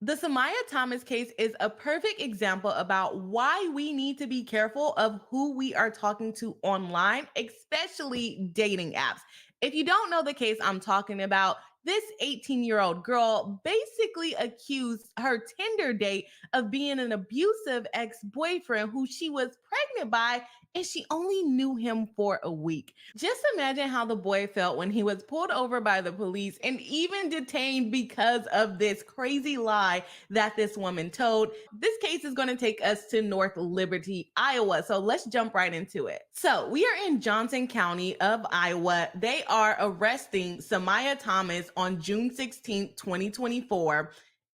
The Sumaya Thomas case is a perfect example about why we need to be careful of who we are talking to online, especially dating apps. If you don't know the case I'm talking about, this 18-year-old girl basically accused her Tinder date of being an abusive ex boyfriend who she was pregnant by, and she only knew him for a week. Just imagine how the boy felt when he was pulled over by the police and even detained because of this crazy lie that this woman told. This case is going to take us to North Liberty, Iowa. So let's jump right into it. So we are in Johnson County of Iowa. They are arresting Sumaya Thomas on June 16th, 2024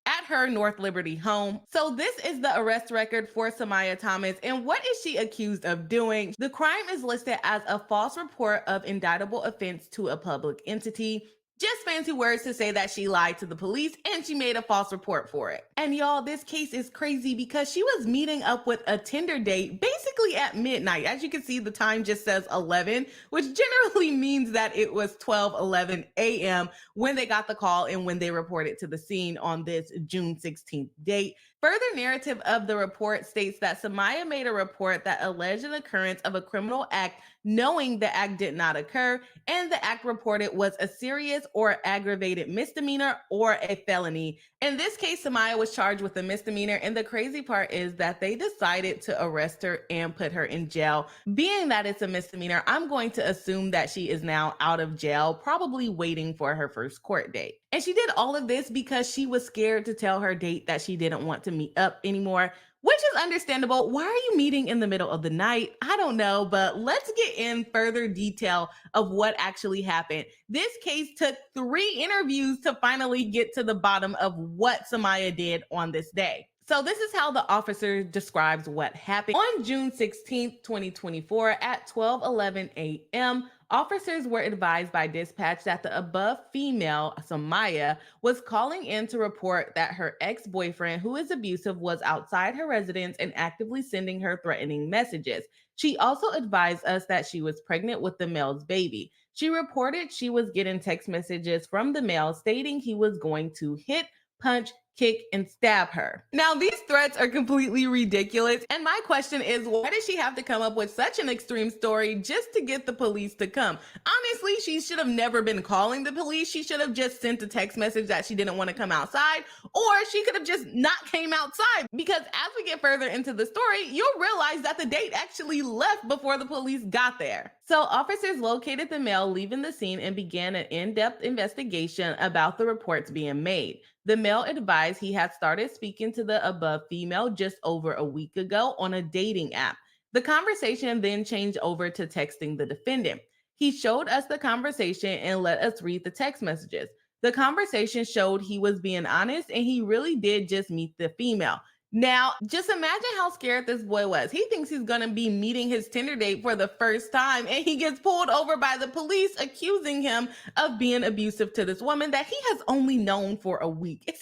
at her North Liberty home. So this is the arrest record for Sumaya Thomas. And what is she accused of doing? The crime is listed as a false report of indictable offense to a public entity. Just fancy words to say that she lied to the police and she made a false report for it. And y'all, this case is crazy because she was meeting up with a Tinder date basically at midnight. As you can see, the time just says 11, which generally means that it was 12:11 a.m. when they got the call and when they reported to the scene on this June 16th date. Further narrative of the report states that Sumaya made a report that alleged an occurrence of a criminal act knowing the act did not occur, and the act reported was a serious or aggravated misdemeanor or a felony. In this case, Sumaya was charged with a misdemeanor, and the crazy part is that they decided to arrest her and put her in jail. Being that it's a misdemeanor, I'm going to assume that she is now out of jail, probably waiting for her first court date. And she did all of this because she was scared to tell her date that she didn't want to meet up anymore, which is understandable. Why are you meeting in the middle of the night? I don't know, but let's get in further detail of what actually happened. This case took 3 interviews to finally get to the bottom of what Sumaya did on this day. So this is how the officer describes what happened. On June 16th, 2024 at 12:11 a.m., officers were advised by dispatch that the above female, Sumaya, was calling in to report that her ex-boyfriend, who is abusive, was outside her residence and actively sending her threatening messages. She also advised us that she was pregnant with the male's baby. She reported she was getting text messages from the male stating he was going to hit, punch, kick, and stab her. Now, these threats are completely ridiculous. And my question is, why did she have to come up with such an extreme story just to get the police to come? Honestly, she should have never been calling the police. She should have just sent a text message that she didn't want to come outside, or she could have just not came outside. Because as we get further into the story, you'll realize that the date actually left before the police got there. So officers located the male leaving the scene and began an in-depth investigation about the reports being made. The male advised he had started speaking to the above female just over a week ago on a dating app. The conversation then changed over to texting the defendant. He showed us the conversation and let us read the text messages. The conversation showed he was being honest and he really did just meet the female. Now, just imagine how scared this boy was. He thinks he's going to be meeting his Tinder date for the first time, and he gets pulled over by the police accusing him of being abusive to this woman that he has only known for a week. That's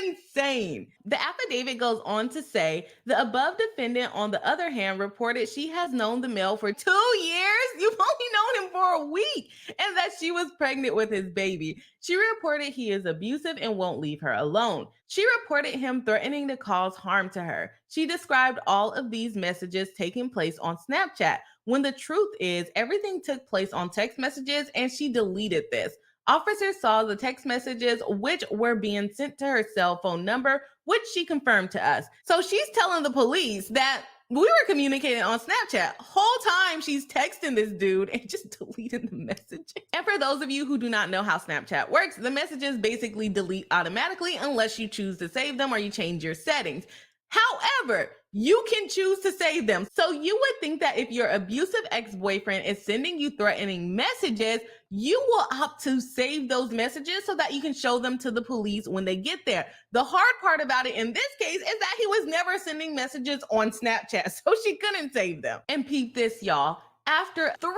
insane. The affidavit goes on to say the above defendant, on the other hand, reported she has known the male for 2 years. You've only known him for a week, and that she was pregnant with his baby. She reported he is abusive and won't leave her alone. She reported him threatening to cause harm to her. She described all of these messages taking place on Snapchat, when the truth is everything took place on text messages and she deleted this. Officers saw the text messages which were being sent to her cell phone number, which she confirmed to us. So she's telling the police that we were communicating on Snapchat. Whole time she's texting this dude and just deleting the message. And for those of you who do not know how Snapchat works, the messages basically delete automatically unless you choose to save them or you change your settings. However, you can choose to save them. So you would think that if your abusive ex-boyfriend is sending you threatening messages, you will opt to save those messages so that you can show them to the police when they get there. The hard part about it in this case is that he was never sending messages on Snapchat, so she couldn't save them. And peep this, y'all. After 3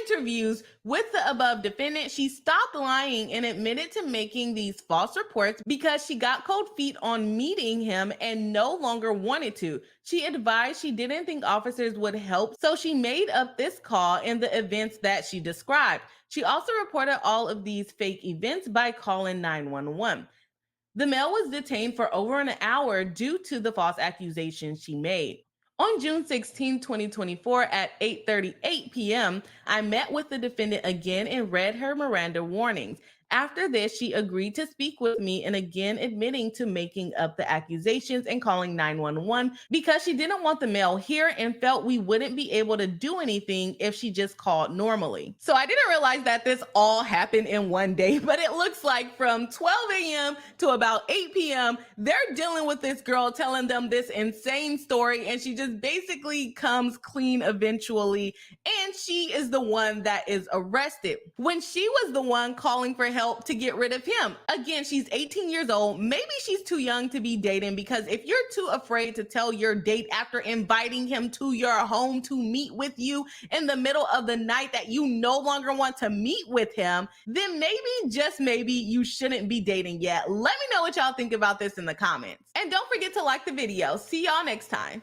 interviews with the above defendant, she stopped lying and admitted to making these false reports because she got cold feet on meeting him and no longer wanted to. She advised she didn't think officers would help, so she made up this call and the events that she described. She also reported all of these fake events by calling 911. The male was detained for over an hour due to the false accusations she made. On June 16, 2024, at 8:38 p.m., I met with the defendant again and read her Miranda warnings. After this, she agreed to speak with me and again admitting to making up the accusations and calling 911 because she didn't want the male here and felt we wouldn't be able to do anything if she just called normally. So I didn't realize that this all happened in one day, but it looks like from 12 a.m. to about 8 p.m., they're dealing with this girl telling them this insane story, and she just basically comes clean eventually, and she is the one that is arrested when she was the one calling for help to get rid of him. Again, she's 18 years old. Maybe she's too young to be dating, because if you're too afraid to tell your date after inviting him to your home to meet with you in the middle of the night that you no longer want to meet with him, then maybe, just maybe, you shouldn't be dating yet. Let me know what y'all think about this in the comments. And don't forget to like the video. See y'all next time.